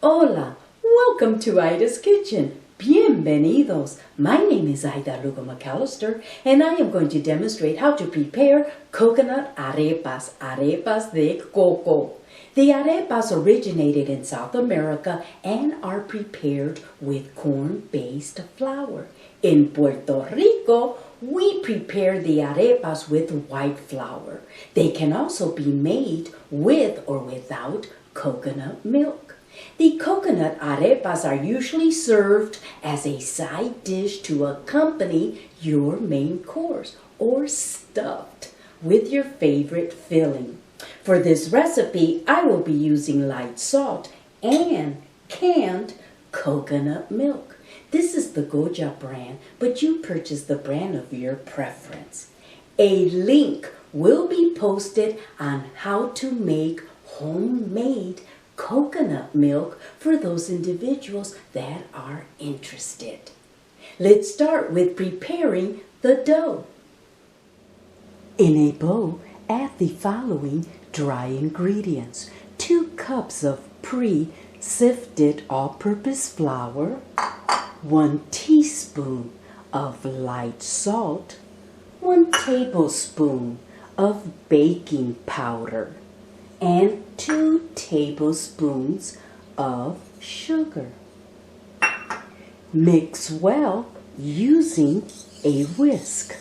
Hola, welcome to Ida's Kitchen. Bienvenidos. My name is Ida Lugo McAllister, and I am going to demonstrate how to prepare coconut arepas de coco. The arepas originated in South America and are prepared with corn-based flour. In Puerto Rico, we prepare the arepas with white flour. They can also be made with or without coconut milk. The coconut arepas are usually served as a side dish to accompany your main course or stuffed with your favorite filling. For this recipe, I will be using light salt and canned coconut milk. This is the Goja brand, but you purchase the brand of your preference. A link will be posted on how to make homemade coconut milk for those individuals that are interested. Let's start with preparing the dough. In a bowl, add the following dry ingredients: 2 cups of pre-sifted all-purpose flour, 1 teaspoon of light salt, 1 tablespoon of baking powder, and 2 tablespoons of sugar. Mix well using a whisk.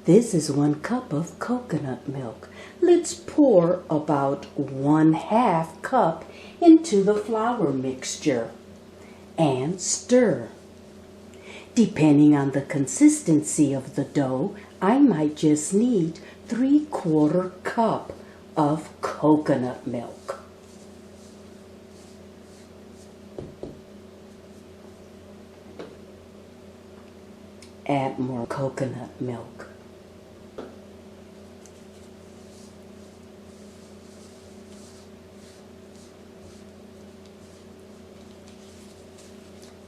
This is 1 cup of coconut milk. Let's pour about 1/2 cup into the flour mixture and stir. Depending on the consistency of the dough, I might just need 3/4 cup of coconut milk. Add more coconut milk.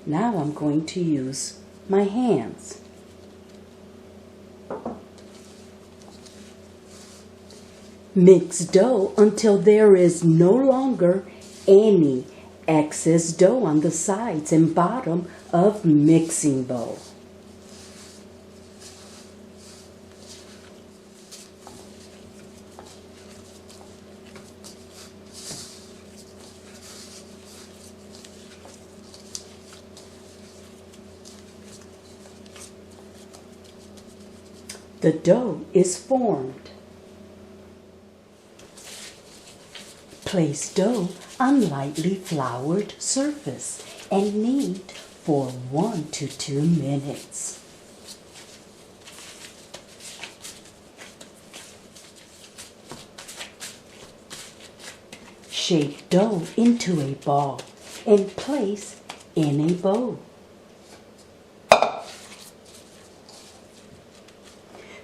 Now I'm going to use my hands. Mix dough until there is no longer any excess dough on the sides and bottom of mixing bowl. The dough is formed. Place dough on lightly floured surface and knead for 1 to 2 minutes. Shape dough into a ball and place in a bowl.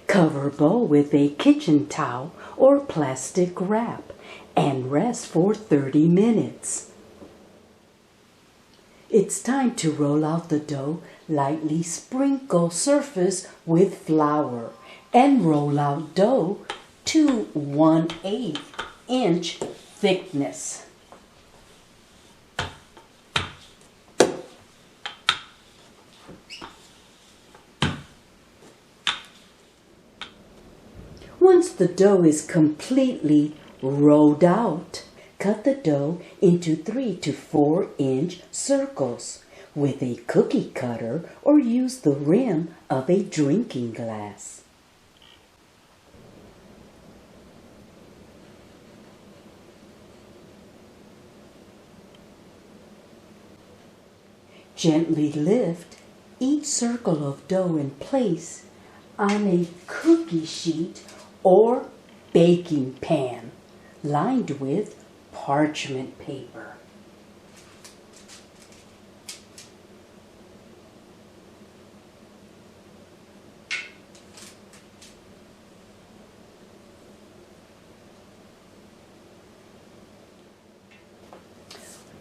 Cover bowl with a kitchen towel or plastic wrap and rest for 30 minutes. It's time to roll out the dough. Lightly sprinkle surface with flour and roll out dough to 1/8 inch thickness. Once the dough is completely rolled out, cut the dough into 3 to 4 inch circles with a cookie cutter or use the rim of a drinking glass. Gently lift each circle of dough in place on a cookie sheet or baking pan lined with parchment paper.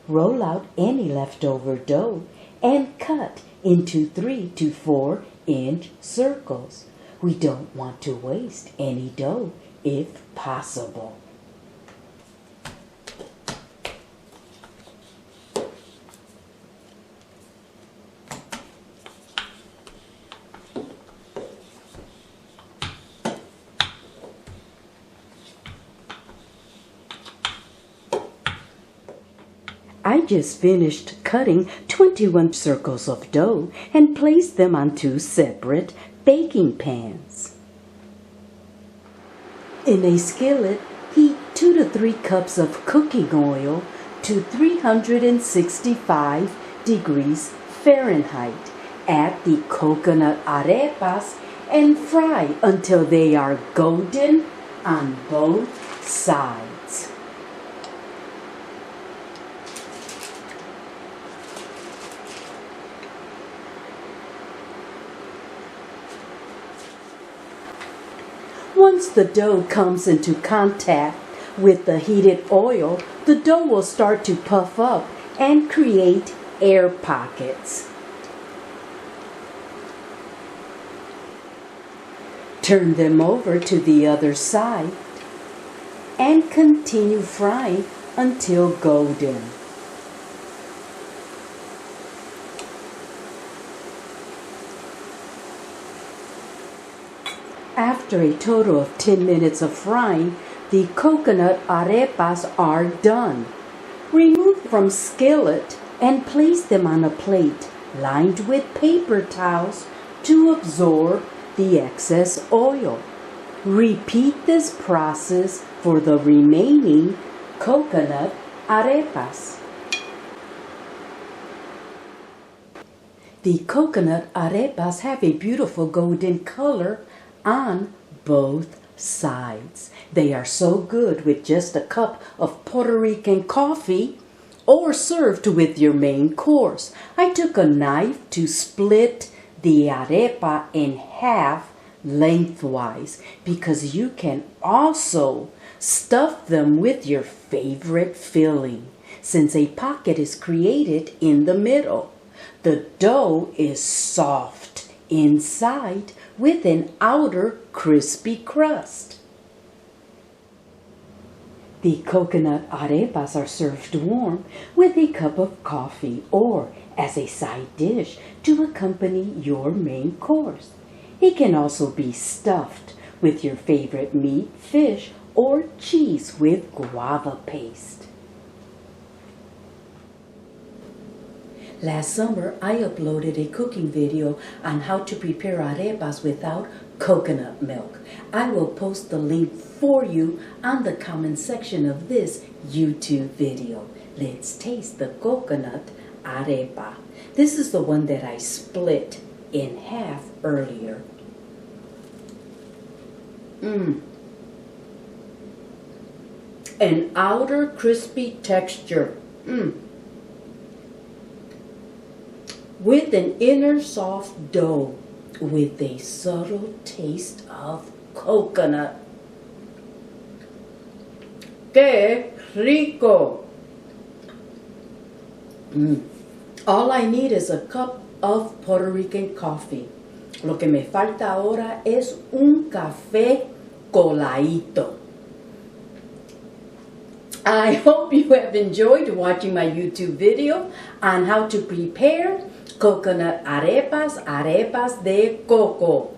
Roll out any leftover dough and cut into 3 to 4 inch circles. We don't want to waste any dough if possible. I just finished cutting 21 circles of dough and placed them on 2 separate baking pans. In a skillet, heat 2 to 3 cups of cooking oil to 365 degrees Fahrenheit. Add the coconut arepas and fry until they are golden on both sides. Once the dough comes into contact with the heated oil, the dough will start to puff up and create air pockets. Turn them over to the other side and continue frying until golden. After a total of 10 minutes of frying, the coconut arepas are done. Remove from skillet and place them on a plate lined with paper towels to absorb the excess oil. Repeat this process for the remaining coconut arepas. The coconut arepas have a beautiful golden color on both sides. They are so good with just a cup of Puerto Rican coffee or served with your main course. I took a knife to split the arepa in half lengthwise because you can also stuff them with your favorite filling since a pocket is created in the middle. The dough is soft inside with an outer crispy crust. The coconut arepas are served warm with a cup of coffee or as a side dish to accompany your main course. It can also be stuffed with your favorite meat, fish, or cheese with guava paste. Last summer, I uploaded a cooking video on how to prepare arepas without coconut milk. I will post the link for you on the comment section of this YouTube video. Let's taste the coconut arepa. This is the one that I split in half earlier. An outer crispy texture. With an inner soft dough with a subtle taste of coconut. ¡Qué rico! All I need is a cup of Puerto Rican coffee. Lo que me falta ahora es un café coladito. I hope you have enjoyed watching my YouTube video on how to prepare coconut arepas, arepas de coco.